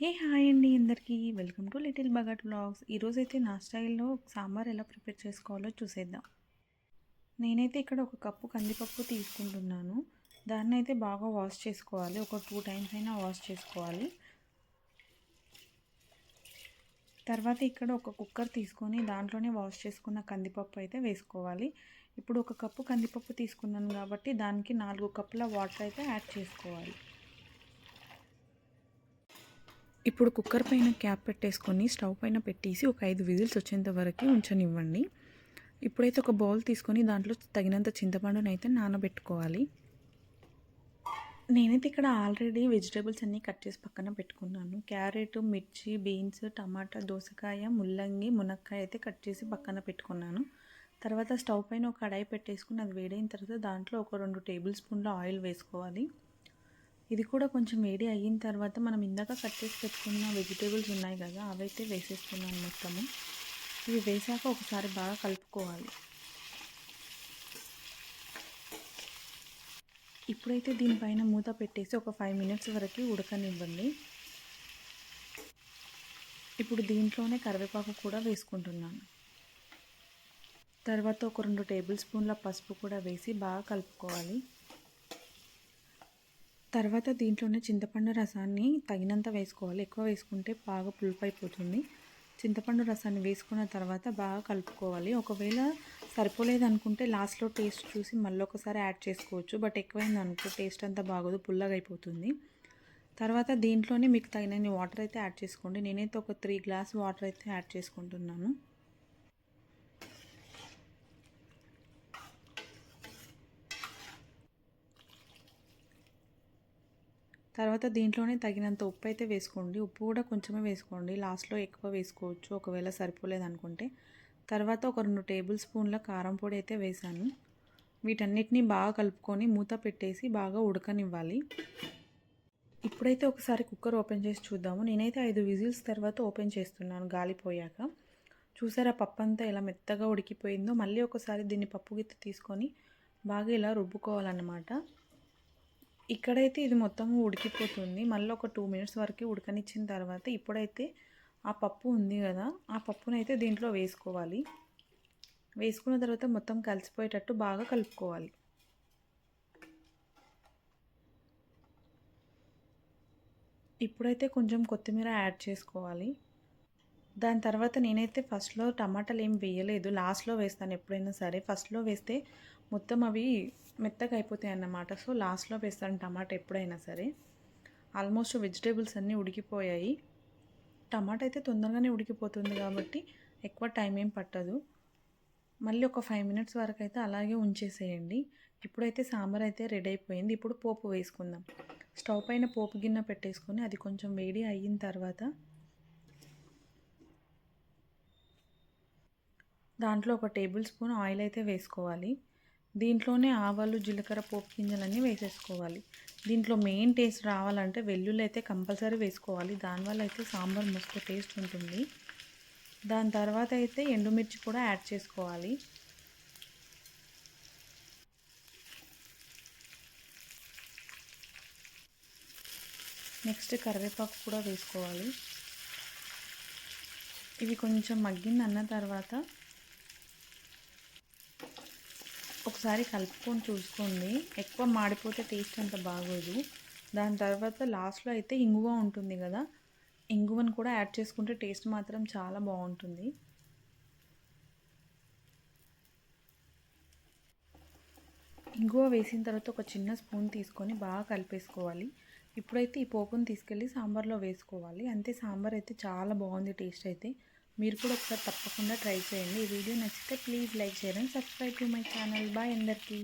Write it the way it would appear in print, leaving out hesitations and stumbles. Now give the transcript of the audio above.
Hi అండి అందరికీ welcome to little బగట్ vlogs. ఈరోజైతే నా స్టైల్లో సాంబార్ ఎలా ప్రిపేర్ చేసుకోవాలో చూసేద్దాం. నేనైతే ఇక్కడ ఒక కప్పు కందిపప్పు తీసుకుంటున్నాను. దాన్ని అయితే బాగా వాష్ చేసుకోవాలి. ఒక 2 టైమ్స్ అయినా వాష్ చేసుకోవాలి. తర్వాత ఇక్కడ ఒక కుక్కర్ తీసుకొని దాంట్లోనే వాష్ చేసుకున్న కందిపప్పు అయితే వేసుకోవాలి. ఇప్పుడు ఒక కప్పు కందిపప్పు తీసుకున్నాను కాబట్టి దానికి 4 కప్పుల వాటర్ అయితే యాడ్ చేసుకోవాలి. ఇప్పుడు కుక్కర్ పైన క్యాప్ పెట్టేసుకొని స్టవ్ పైన పెట్టేసి ఒక 5 విజిల్స్ వచ్చేంత వరకు ఉంచనివ్వండి. ఇప్పుడైతే ఒక బౌల్ తీసుకొని దాంట్లో తగినంత చింతపండుని అయితే నానబెట్టుకోవాలి. నేనైతే ఇక్కడ ఆల్రెడీ వెజిటేబుల్స్ అన్నీ కట్ చేసి పక్కన పెట్టుకున్నాను. క్యారెట్, మిర్చి, బీన్స్, టమాటా, దోసకాయ, ముల్లంగి, మునక్కాయ అయితే కట్ చేసి పక్కన పెట్టుకున్నాను. తర్వాత స్టవ్ పైన ఒక కడాయి పెట్టేసుకుని అది వేడైన తర్వాత దాంట్లో ఒక 2 టేబుల్ స్పూన్ల ఆయిల్ వేసుకోవాలి. ఇది కూడా కొంచెం వేడి అయిన తర్వాత మనం ఇందాక కట్ చేసి పెట్టుకున్న వెజిటేబుల్స్ ఉన్నాయి కదా, అవైతే వేసేస్తున్నాను మొత్తము. ఇవి వేసాక ఒకసారి బాగా కలుపుకోవాలి. ఇప్పుడైతే దీనిపైన మూత పెట్టేసి ఒక 5 మినిట్స్ వరకు ఉడకనివ్వండి. ఇప్పుడు దీంట్లోనే కరివేపాకు కూడా వేసుకుంటున్నాను. తర్వాత ఒక 2 టేబుల్ స్పూన్ల పసుపు కూడా వేసి బాగా కలుపుకోవాలి. తర్వాత దీంట్లోనే చింతపండు రసాన్ని తగినంత వేసుకోవాలి. ఎక్కువ వేసుకుంటే బాగా పులుపు అయిపోతుంది. చింతపండు రసాన్ని వేసుకున్న తర్వాత బాగా కలుపుకోవాలి. ఒకవేళ సరిపోలేదు అనుకుంటే లాస్ట్లో టేస్ట్ చూసి మళ్ళీ ఒకసారి యాడ్ చేసుకోవచ్చు. బట్ ఎక్కువైంది అనుకో టేస్ట్ అంతా బాగోదు, పుల్లగా అయిపోతుంది. తర్వాత దీంట్లోనే మీకు తగినన్ని వాటర్ అయితే యాడ్ చేసుకోండి. నేనైతే ఒక 3 గ్లాస్ వాటర్ అయితే యాడ్ చేసుకుంటున్నాను. తర్వాత దీంట్లోనే తగినంత ఉప్పు అయితే వేసుకోండి. ఉప్పు కూడా కొంచెమే వేసుకోండి, లాస్ట్లో ఎక్కువ వేసుకోవచ్చు ఒకవేళ సరిపోలేదు అనుకుంటే. తర్వాత ఒక 2 టేబుల్ స్పూన్ల కారం పొడి అయితే వేసాను. వీటన్నిటిని బాగా కలుపుకొని మూత పెట్టేసి బాగా ఉడకనివ్వాలి. ఇప్పుడైతే ఒకసారి కుక్కర్ ఓపెన్ చేసి చూద్దాము. నేనైతే 5 విజిల్స్ తర్వాత ఓపెన్ చేస్తున్నాను గాలిపోయాక. చూసారా పప్పు అంతా ఎలా మెత్తగా ఉడికిపోయిందో. మళ్ళీ ఒకసారి దీన్ని పప్పు గిత్త తీసుకొని బాగా ఇలా రుబ్బుకోవాలన్నమాట. ఇక్కడైతే ఇది మొత్తం ఉడికిపోతుంది. మళ్ళీ ఒక 2 మినిట్స్ వరకు ఉడకనిచ్చిన తర్వాత ఇప్పుడైతే ఆ పప్పు ఉంది కదా, ఆ పప్పునైతే దీంట్లో వేసుకోవాలి. వేసుకున్న తర్వాత మొత్తం కలిసిపోయేటట్టు బాగా కలుపుకోవాలి. ఇప్పుడైతే కొంచెం కొత్తిమీర యాడ్ చేసుకోవాలి. దాని తర్వాత నేనైతే ఫస్ట్లో టమాటాలు ఏం వేయలేదు, లాస్ట్లో వేస్తాను ఎప్పుడైనా సరే. ఫస్ట్లో వేస్తే మొత్తం అవి మెత్తగా అయిపోతాయి అన్నమాట. సో లాస్ట్లో వేస్తాను టమాటా ఎప్పుడైనా సరే. ఆల్మోస్ట్ వెజిటేబుల్స్ అన్నీ ఉడికిపోయాయి. టమాటా అయితే తొందరగానే ఉడికిపోతుంది కాబట్టి ఎక్కువ టైం ఏం పట్టదు. మళ్ళీ ఒక 5 మినిట్స్ వరకు అయితే అలాగే ఉంచేసేయండి. ఇప్పుడైతే సాంబార్ అయితే రెడీ అయిపోయింది. ఇప్పుడు పోపు వేసుకుందాం. స్టవ్ పైన పోపు గిన్నె పెట్టేసుకొని అది కొంచెం వేడి అయిన తర్వాత దాంట్లో ఒక టేబుల్ స్పూన్ ఆయిల్ అయితే వేసుకోవాలి. దీంట్లోనే ఆవాలు, జీలకర్ర, పోపు గింజలన్నీ వేసేసుకోవాలి. దీంట్లో మెయిన్ టేస్ట్ రావాలంటే వెల్లుల్లి అయితే కంపల్సరీ వేసుకోవాలి. దానివల్ల అయితే సాంబార్ మస్తు టేస్ట్ ఉంటుంది. దాని తర్వాత అయితే ఎండుమిర్చి కూడా యాడ్ చేసుకోవాలి. నెక్స్ట్ కరివేపాకు కూడా వేసుకోవాలి. ఇవి కొంచెం మగ్గింది అన్న తర్వాత ఒకసారి కలుపుకొని చూసుకోండి. ఎక్కువ మాడిపోతే టేస్ట్ అంత బాగోదు. దాని తర్వాత లాస్ట్లో అయితే ఇంగువ ఉంటుంది కదా, ఇంగువను కూడా యాడ్ చేసుకుంటే టేస్ట్ మాత్రం చాలా బాగుంటుంది. ఇంగువ వేసిన తర్వాత ఒక చిన్న స్పూన్ తీసుకొని బాగా కలిపేసుకోవాలి. ఇప్పుడైతే ఈ పోపును తీసుకెళ్ళి సాంబార్లో వేసుకోవాలి. అంతే, సాంబార్ అయితే చాలా బాగుంది టేస్ట్ అయితే. మీరు కూడా ఒకసారి తప్పకుండా ట్రై చేయండి. ఈ వీడియో నచ్చితే please like, share and subscribe to my channel. Bye అందరికీ.